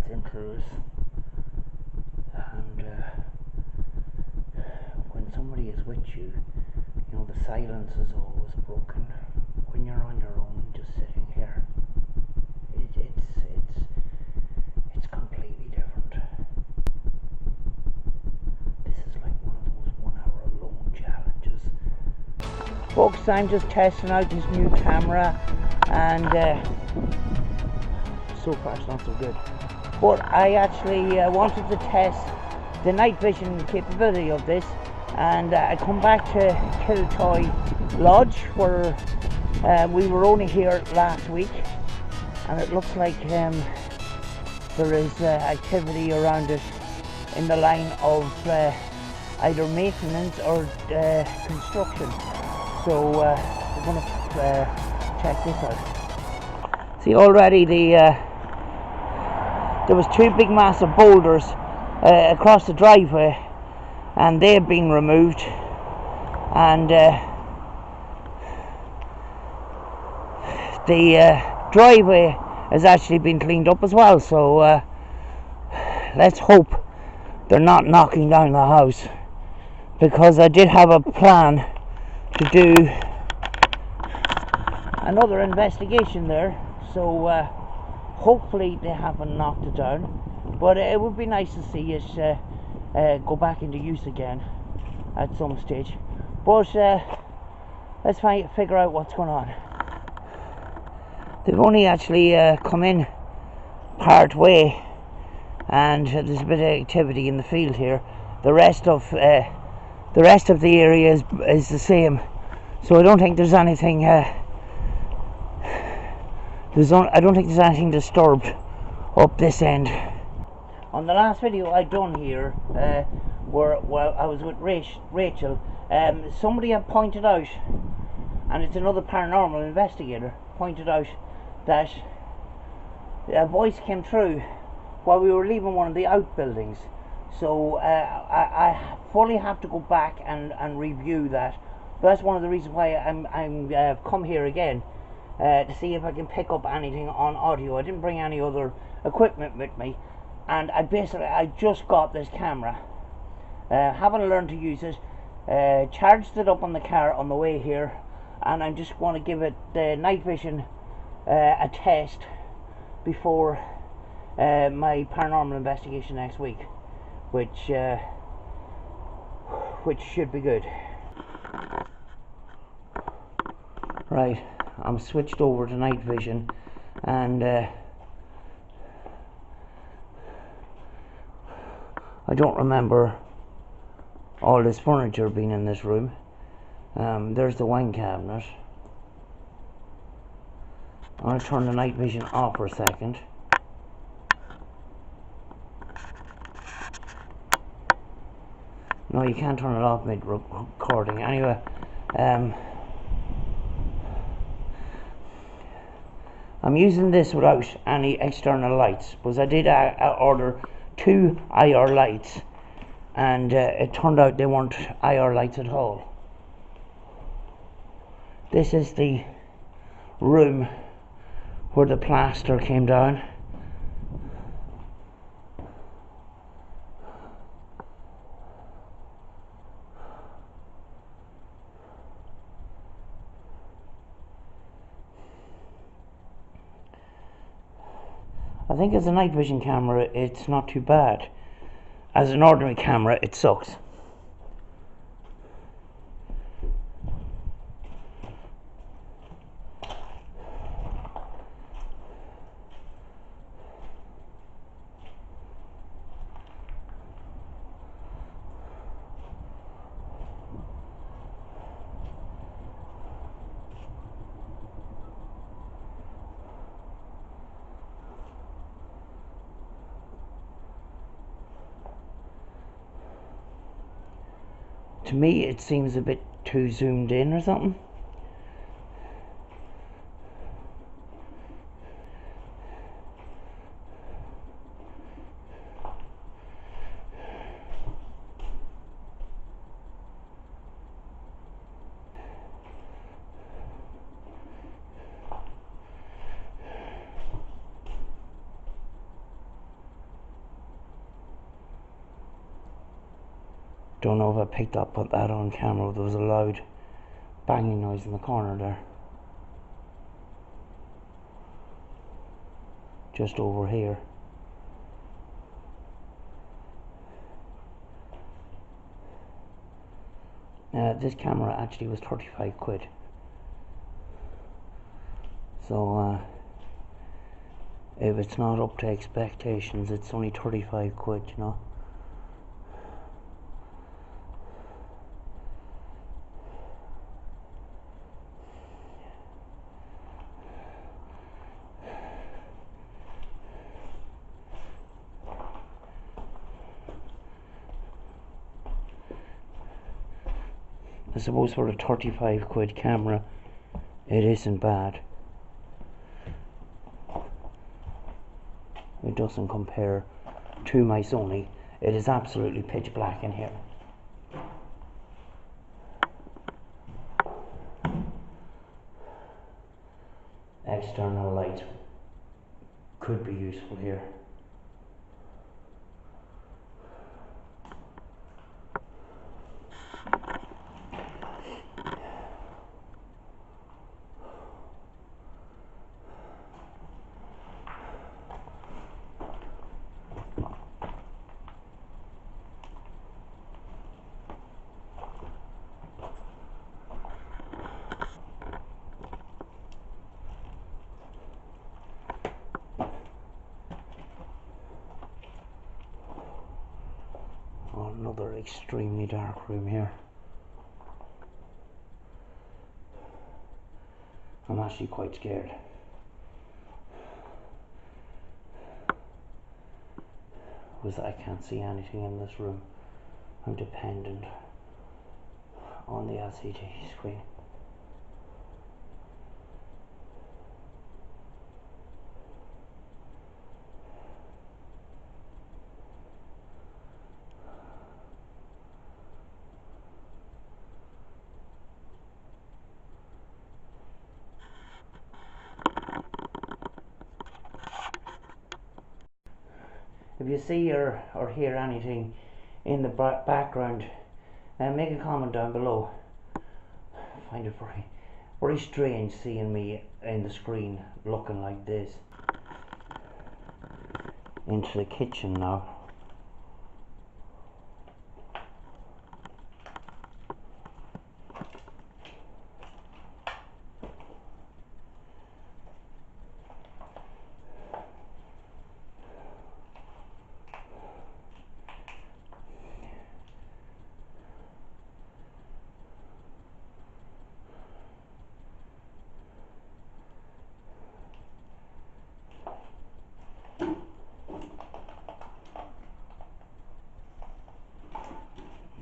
silence intrudes, and when somebody is with you, you know, the silence is always broken. When you're on your own, just sitting here, it's completely different. This is like one of those 1 hour alone challenges. Folks, I'm just testing out this new camera, and so far it's not so good. But I actually wanted to test the night vision capability of this, and I come back to Kiltoy Lodge, where we were only here last week, and it looks like there is activity around it in the line of either maintenance or construction. So we're going to check this out. See, already there was two big massive boulders across the driveway, and they have been removed, and the driveway has actually been cleaned up as well. So let's hope they're not knocking down the house, because I did have a plan to do another investigation there. So hopefully they haven't knocked it down, but it would be nice to see it go back into use again at some stage. But let's figure out what's going on. They've only actually come in part way, and there's a bit of activity in the field here. The rest of the area is the same, so I don't think there's anything. I don't think there's anything disturbed up this end. On the last video I done here, where I was with Rachel, somebody had pointed out, and it's another paranormal investigator, pointed out that a voice came through while we were leaving one of the outbuildings. So I fully have to go back and review that. But that's one of the reasons why I've come here again, to see if I can pick up anything on audio. I didn't bring any other equipment with me, and I just got this camera, haven't learned to use it, charged it up on the car on the way here, and I just want to give it the night vision a test before my paranormal investigation next week, which should be good. Right, I'm switched over to night vision, and I don't remember all this furniture being in this room. There's the wine cabinet. I'm going to turn the night vision off for a second. No, you can't turn it off mid-recording. Anyway, I'm using this without any external lights, because I did order 2 IR lights, and it turned out they weren't IR lights at all. This is the room where the plaster came down. I think as a night vision camera it's not too bad. As an ordinary camera it sucks. To me it seems a bit too zoomed in or something. Don't know if I picked up that on camera. There was a loud banging noise in the corner there. Just over here. This camera actually was 35 quid. So if it's not up to expectations, it's only 35 quid, you know. I suppose for a 35 quid camera, it isn't bad. It doesn't compare to my Sony. It is absolutely pitch black in here. External light could be useful here. Another extremely dark room here. I'm actually quite scared. Because I can't see anything in this room. I'm dependent on the LCD screen. If you see or hear anything in the background, make a comment down below. I find it very strange seeing me in the screen looking like this. Into the kitchen now.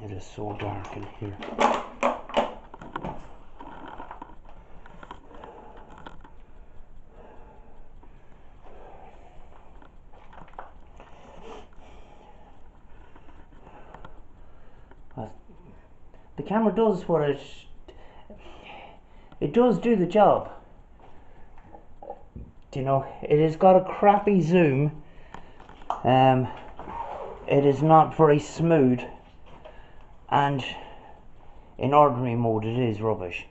It is so dark in here. The camera does what it does do the job. You know, it has got a crappy zoom. It is not very smooth, and in ordinary mode it is rubbish.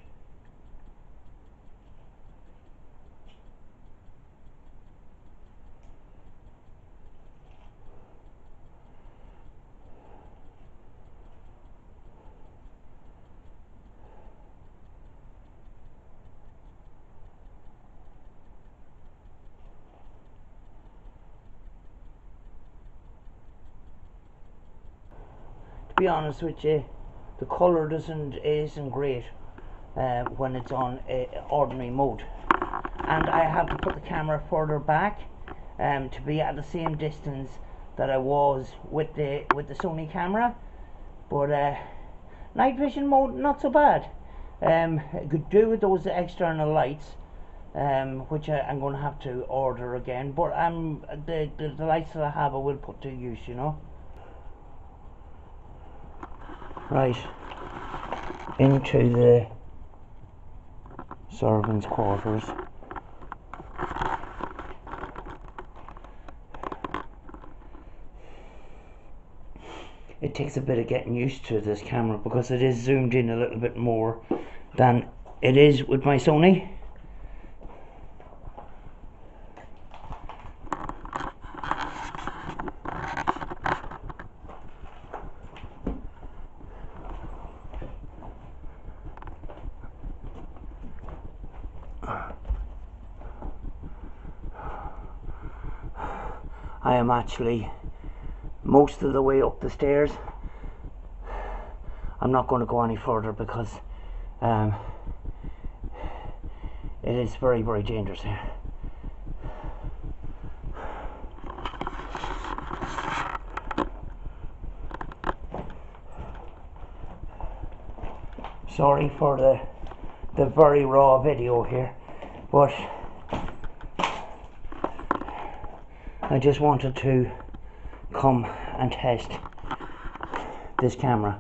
To be honest with you, the colour isn't great when it's on ordinary mode, and I have to put the camera further back to be at the same distance that I was with the Sony camera. But night vision mode, not so bad. I could do with those external lights, which I'm going to have to order again. But the lights that I have, I will put to use, you know. Right, into the servants' quarters. it takes a bit of getting used to this camera because it is zoomed in a little bit more than it is with my Sony. I am actually most of the way up the stairs. I'm not going to go any further because it is very, very dangerous here. Sorry for the very raw video here, but I just wanted to come and test this camera.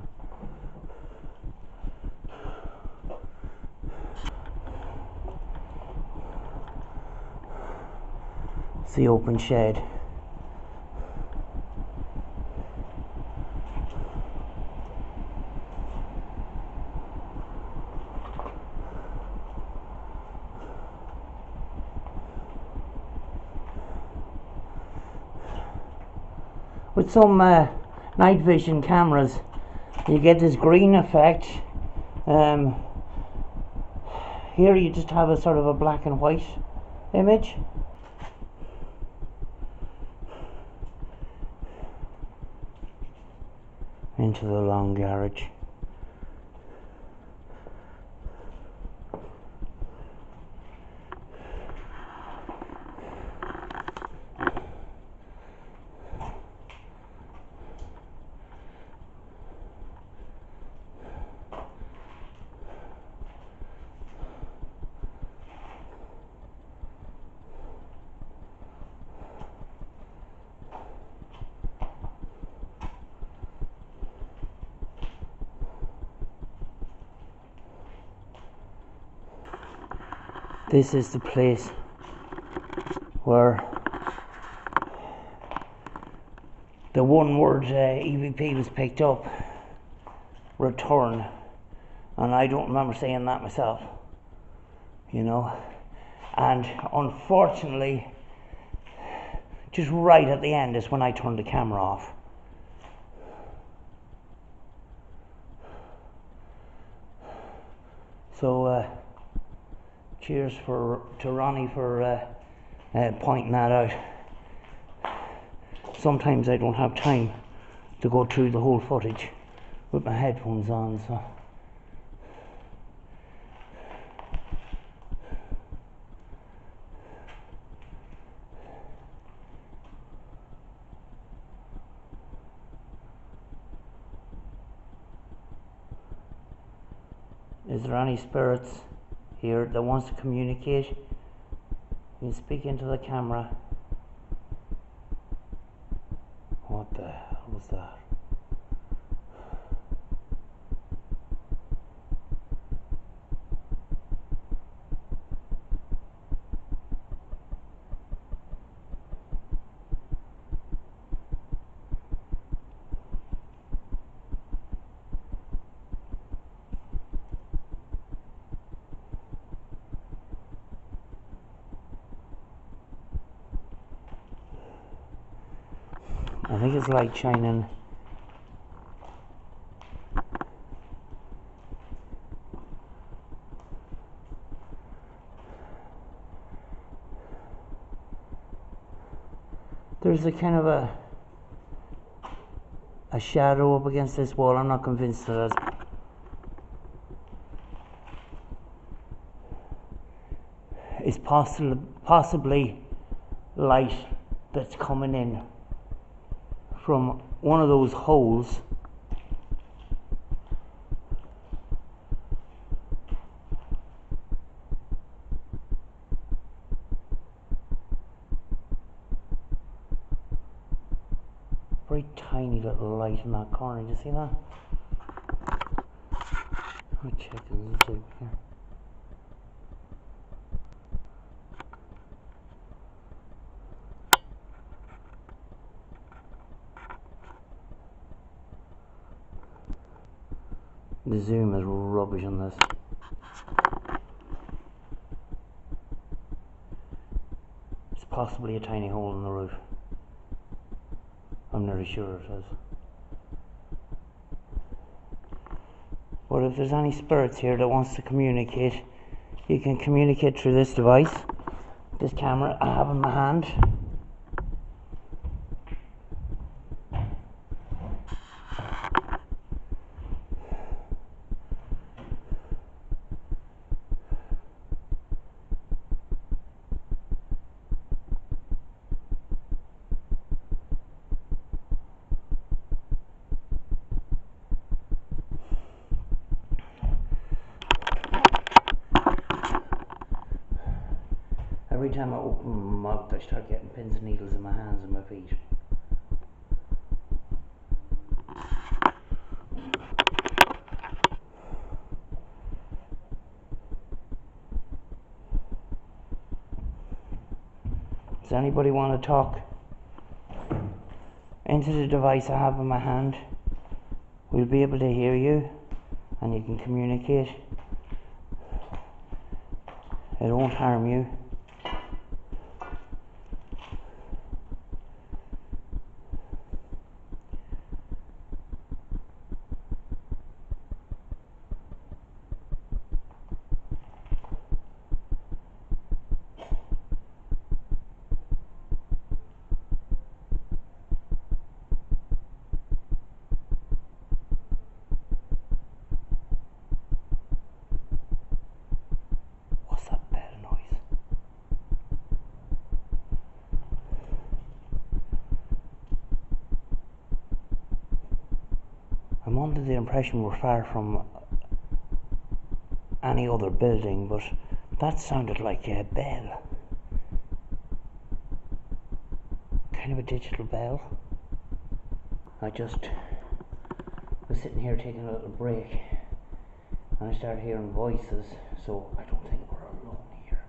It's the open shed. With some night vision cameras, you get this green effect. Here you just have a sort of a black and white image. Into the long garage. This is the place where the one word EVP was picked up, return, and I don't remember saying that myself, you know, and unfortunately just right at the end is when I turned the camera off. So cheers to Ronnie for pointing that out. Sometimes I don't have time to go through the whole footage with my headphones on, so is there any spirits here that wants to communicate? You can speak into the camera. What the hell was that? I think it's light shining. There's a kind of a shadow up against this wall. I'm not convinced that it's possibly light that's coming in from one of those holes very tiny little light in that corner. Do you see that? I'll check the YouTube here. The zoom is rubbish on this. It's possibly a tiny hole in the roof. I'm nearly sure it is. But if there's any spirits here that wants to communicate, you can communicate through this device, this camera I have in my hand. Every time I open my mouth, I start getting pins and needles in my hands and my feet. Does anybody want to talk into the device I have in my hand? We'll be able to hear you and you can communicate. It won't harm you. I'm under the impression we're far from any other building, but that sounded like a bell. Kind of a digital bell. I just was sitting here taking a little break and I started hearing voices, so I don't think we're alone here.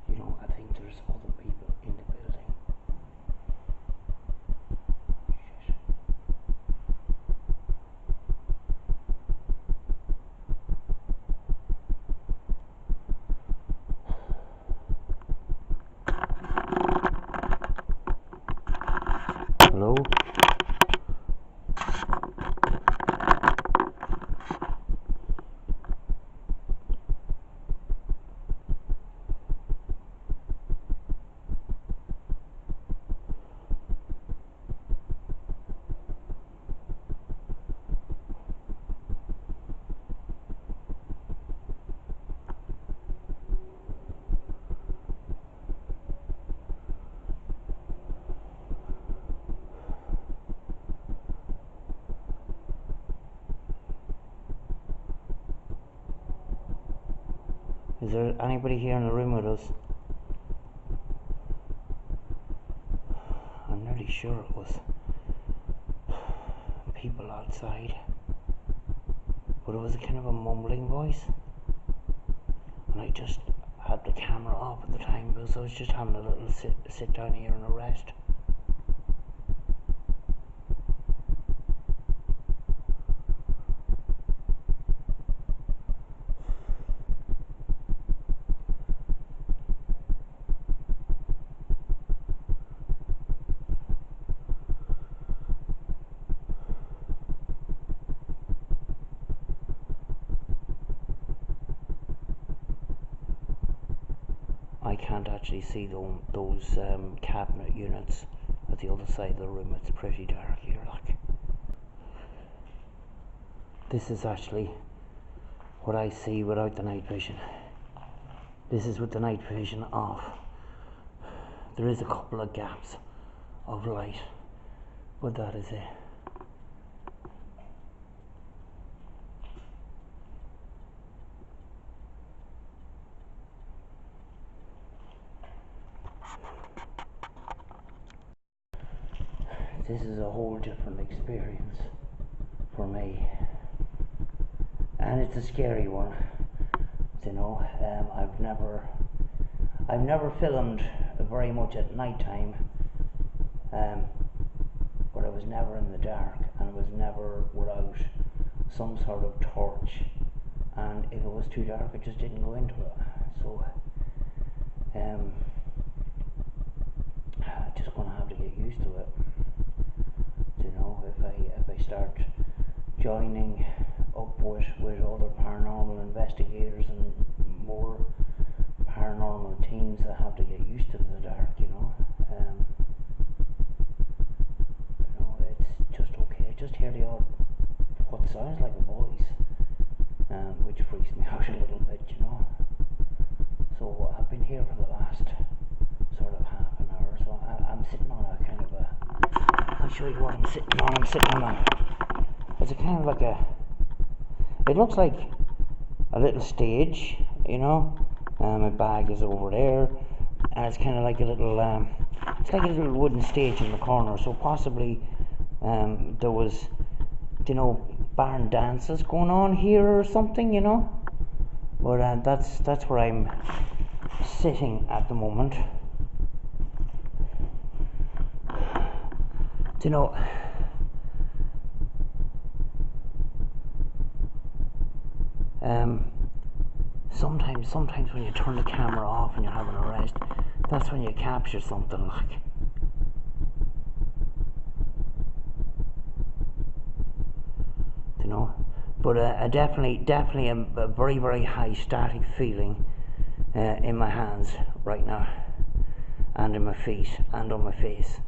You know, I think there's other people in the building. Shit. Hello? Is there anybody here in the room with us? I'm nearly sure it was people outside, but it was a kind of a mumbling voice, and I just had the camera off at the time because I was just having a little sit down here and a rest. I can't actually see those cabinet units at the other side of the room. It's pretty dark here, like. This is actually what I see without the night vision. This is with the night vision off. There is a couple of gaps of light, but that is it. This is a whole different experience for me, and it's a scary one. You know, I've never filmed very much at night time, but I it was never in the dark, and it was never without some sort of torch, and if it was too dark I just didn't go into it. So just gonna have to get used to it. You know, if I start joining up with other paranormal investigators and more paranormal teams, I have to get used to the dark, you know. You know, it's just okay. I just hear the odd, what sounds like a voice, which freaks me out a little bit, you know. So I've been here for the last sort of half an hour, so I'm sitting on a kind of a, I'll show you what I'm sitting on. I'm sitting on a, it's a kind of like a, it looks like a little stage, you know. My bag is over there, and it's kind of like a little, it's like a little wooden stage in the corner, so possibly there was, you know, barn dances going on here or something, you know. But that's where I'm sitting at the moment. You know, sometimes when you turn the camera off and you're having a rest, that's when you capture something like. You know, but I definitely a very, very high static feeling in my hands right now, and in my feet, and on my face.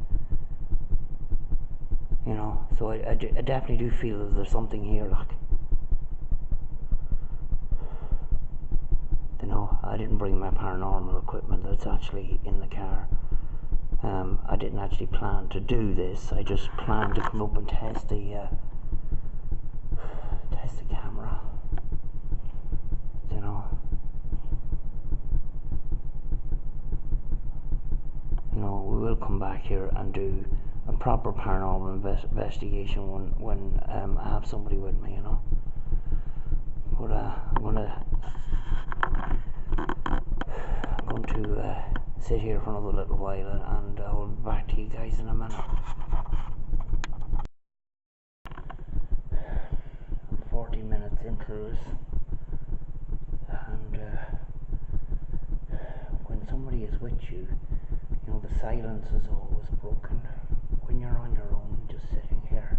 You know, so I definitely do feel that there's something here, like. You know, I didn't bring my paranormal equipment that's actually in the car. I didn't actually plan to do this. I just planned to come up and test the camera. You know. You know, we will come back here and do a proper paranormal investigation when I have somebody with me, you know. But I'm going to sit here for another little while, and I'll be back to you guys in a minute. I'm 40 minutes into this, and when somebody is with you, you know, the silence is always broken. When you're on your own, just sitting here,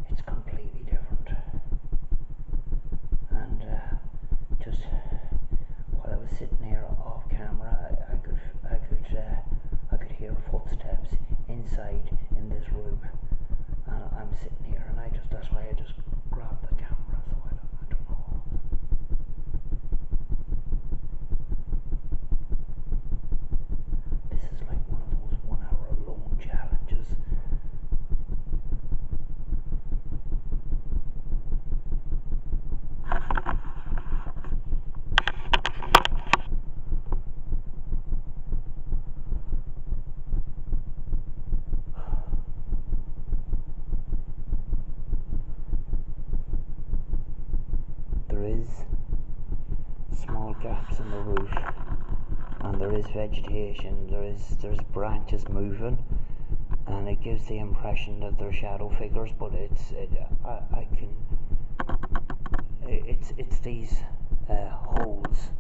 it's completely different. And just while I was sitting here off camera, I could hear footsteps inside in this room, and I'm sitting here, and that's why I just grabbed the camera. So I don't know. This is like one of those 1 hour alone challenges. There is small gaps in the roof, and there is vegetation, there's branches moving, and it gives the impression that they're shadow figures, but it's these holes.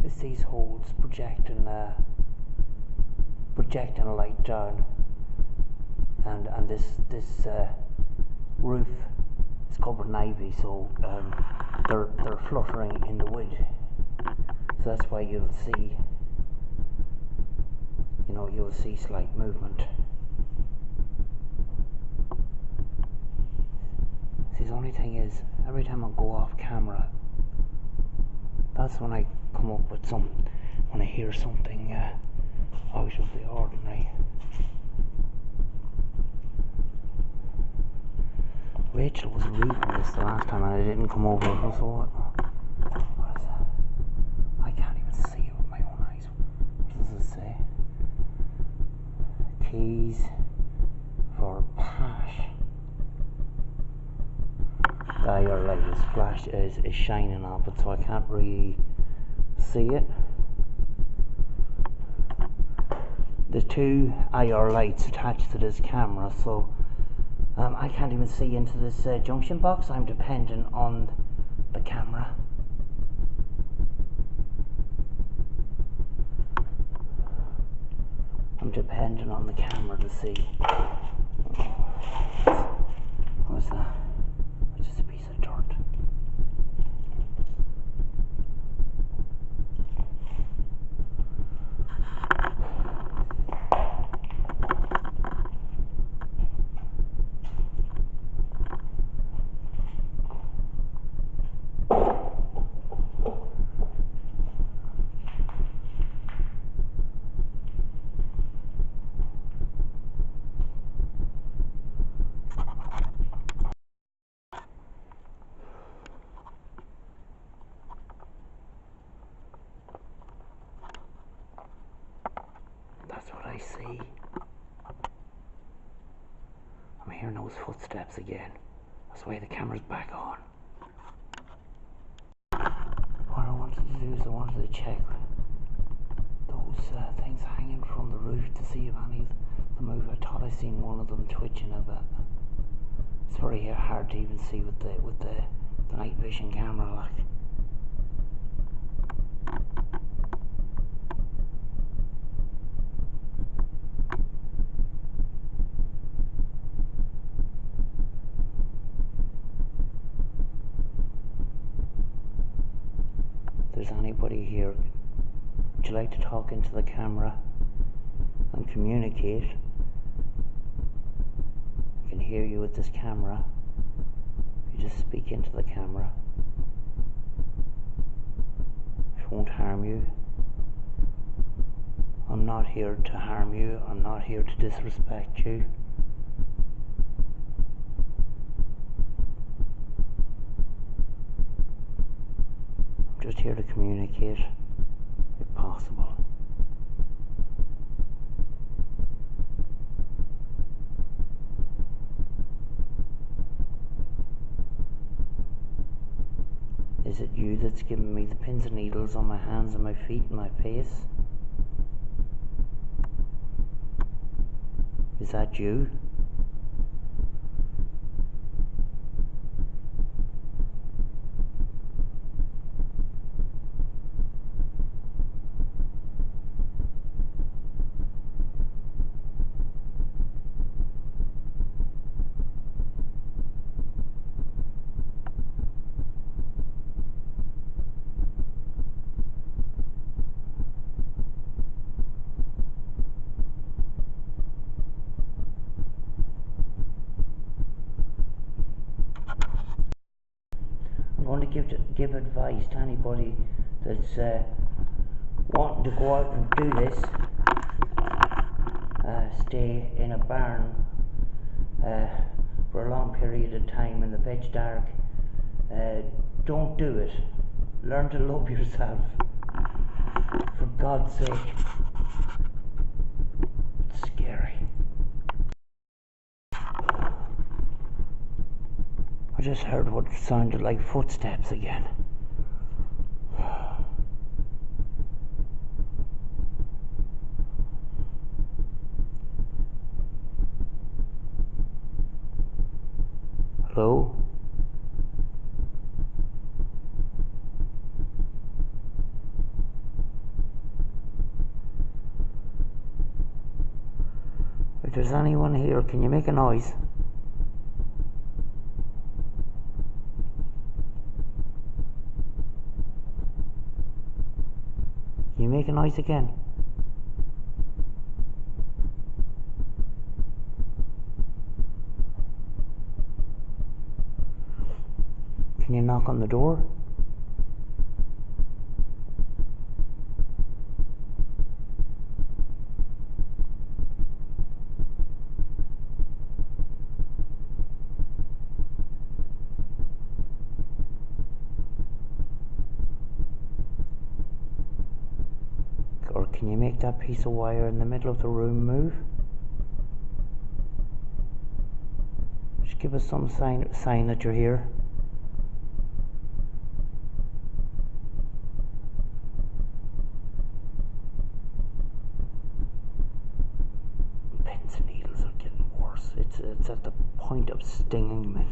It's these holes projecting light down, and this roof is covered in ivy, so they're fluttering in the wind. So that's why you'll see, you know, you'll see slight movement. See, the only thing is, every time I go off camera, that's when I come up with when I hear something out of the ordinary. Rachel was reading this the last time and I didn't come over, so what is that? I can't even see it with my own eyes. What does it say? Keys for Pash. Your light is flash is shining off it, so I can't really see it. the two IR lights attached to this camera, so I can't even see into this junction box. I'm dependent on the camera. I'm dependent on the camera to see. What's that? It's just a piece of dirt. That's what I see. I'm hearing those footsteps again. That's why the camera's back on. What I wanted to do is I wanted to check those things hanging from the roof to see if any of them move. I thought I seen one of them twitching a bit. It's very hard to even see with the night vision camera, like. If there's anybody here, would you like to talk into the camera and communicate? I can hear you with this camera. You just speak into the camera. It won't harm you. I'm not here to harm you. I'm not here to disrespect you. I'm just here to communicate, if possible. Is it you that's giving me the pins and needles on my hands and my feet and my face? Is that you? I'm going to give advice to anybody that's wanting to go out and do this. Stay in a barn for a long period of time in the pitch dark. Don't do it. Learn to love yourself. For God's sake. It's scary. I just heard what sounded like footsteps again. Hello? If there's anyone here, can you make a noise? Can you make a noise again? Can you knock on the door? Or can you make that piece of wire in the middle of the room move? Just give us some sign that you're here. it's at the point of stinging me.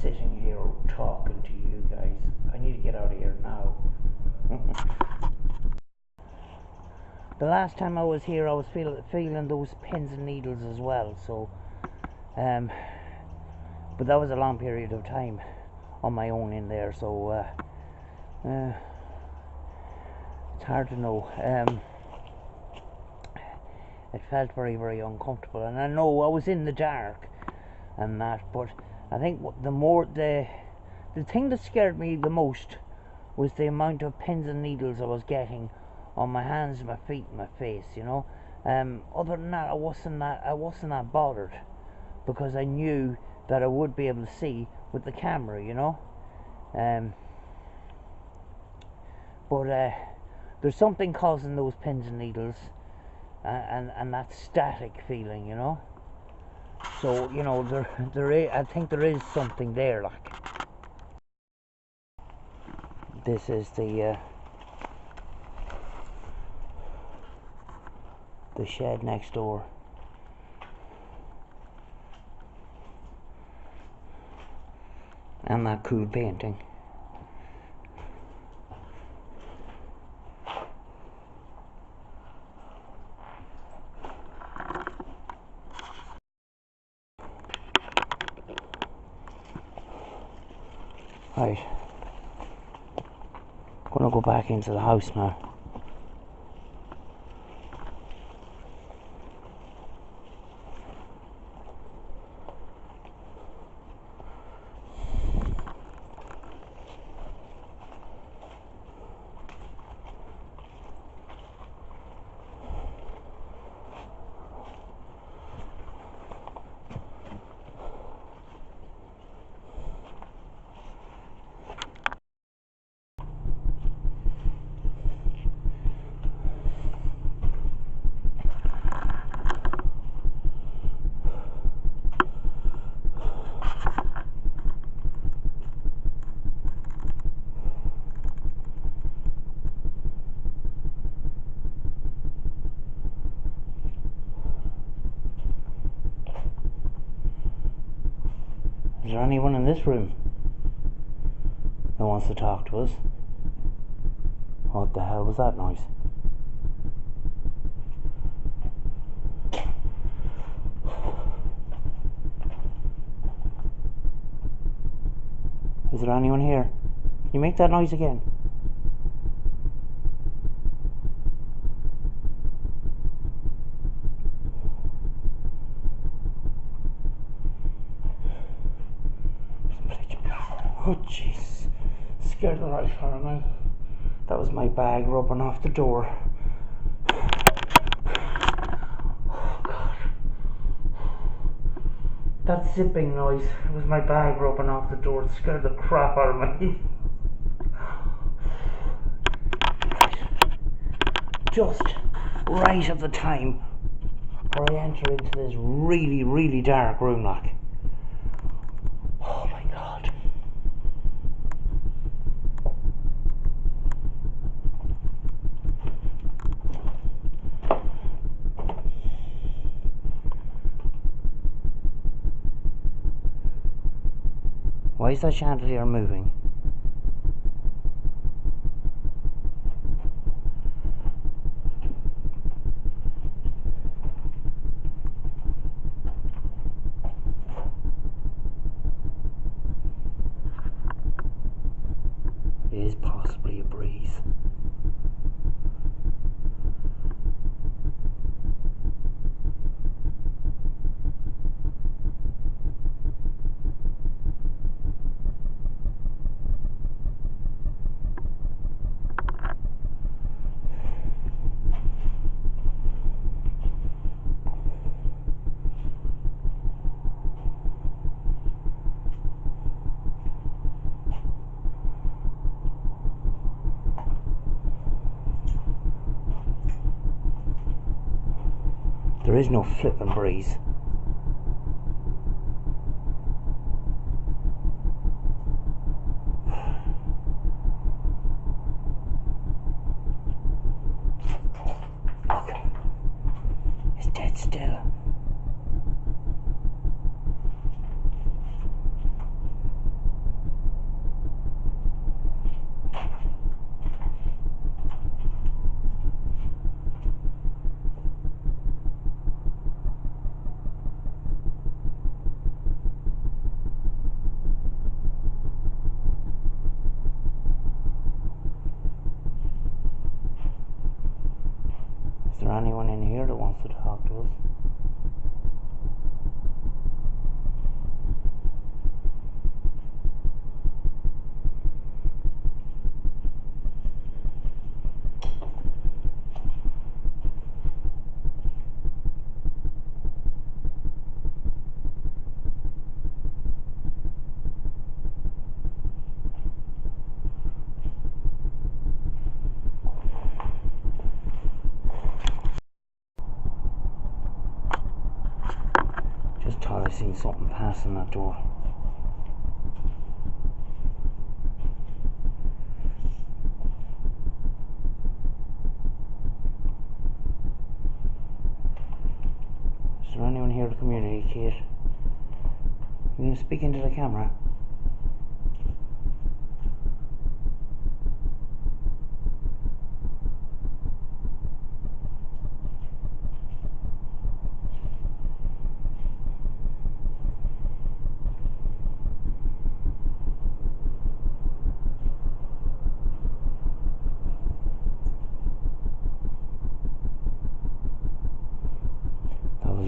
Sitting here talking to you guys. I need to get out of here now. The last time I was here, I was feeling those pins and needles as well. So, but that was a long period of time on my own in there. So it's hard to know. It felt very, very uncomfortable, and I know I was in the dark and that, but I think the thing that scared me the most was the amount of pins and needles I was getting on my hands, my feet, my face. You know, other than that, I wasn't that bothered, because I knew that I would be able to see with the camera. You know, but there's something causing those pins and needles, and that static feeling. You know. So, you know, there is, I think there is something there, like. This is the shed next door. And that cool painting. Right, gonna go back into the house now. Is there anyone in this room that wants to talk to us? What the hell was that noise? Is there anyone here? Can you make that noise again? Oh jeez, scared the life out of me. That was my bag rubbing off the door. Oh God. That zipping noise, it was my bag rubbing off the door. It scared the crap out of me. Just right at the time where I enter into this really, really dark room, like. Oh my God. Why is that chandelier moving? It is possibly a breeze. There is no flipping breeze. Look, it's dead still. Is there anyone in here that wants to talk to us? Just thought I seen something passing that door. Is there anyone here to communicate? You can speak into the camera.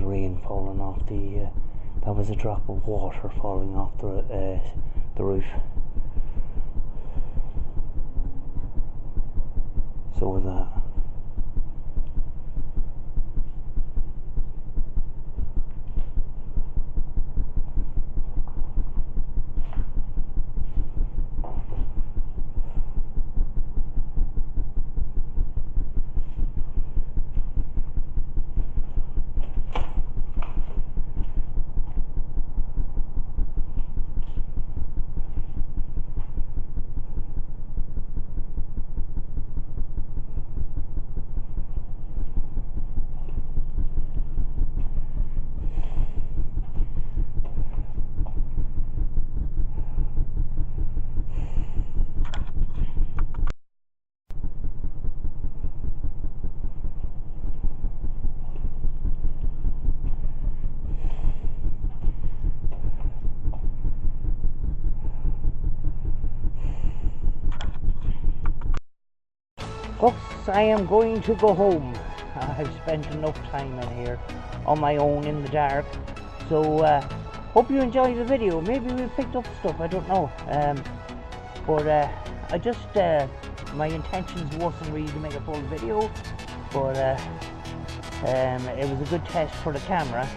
Rain falling off the that was a drop of water falling off the roof. So was that. Folks, I am going to go home. I've spent enough time in here on my own in the dark. So, hope you enjoyed the video. Maybe we picked up stuff, I don't know. But I just, my intentions wasn't really to make a full video. But it was a good test for the camera,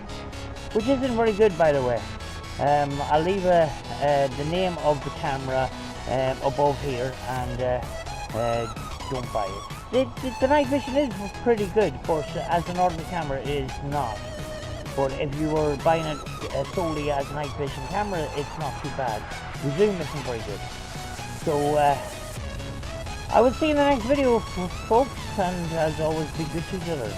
which isn't very good, by the way. I'll leave the name of the camera above here, and don't buy it. The night vision is pretty good, but as an ordinary camera it is not. But if you were buying it solely as a night vision camera, it's not too bad. The zoom isn't very good. So I will see you in the next video, folks, and as always, be good to each other.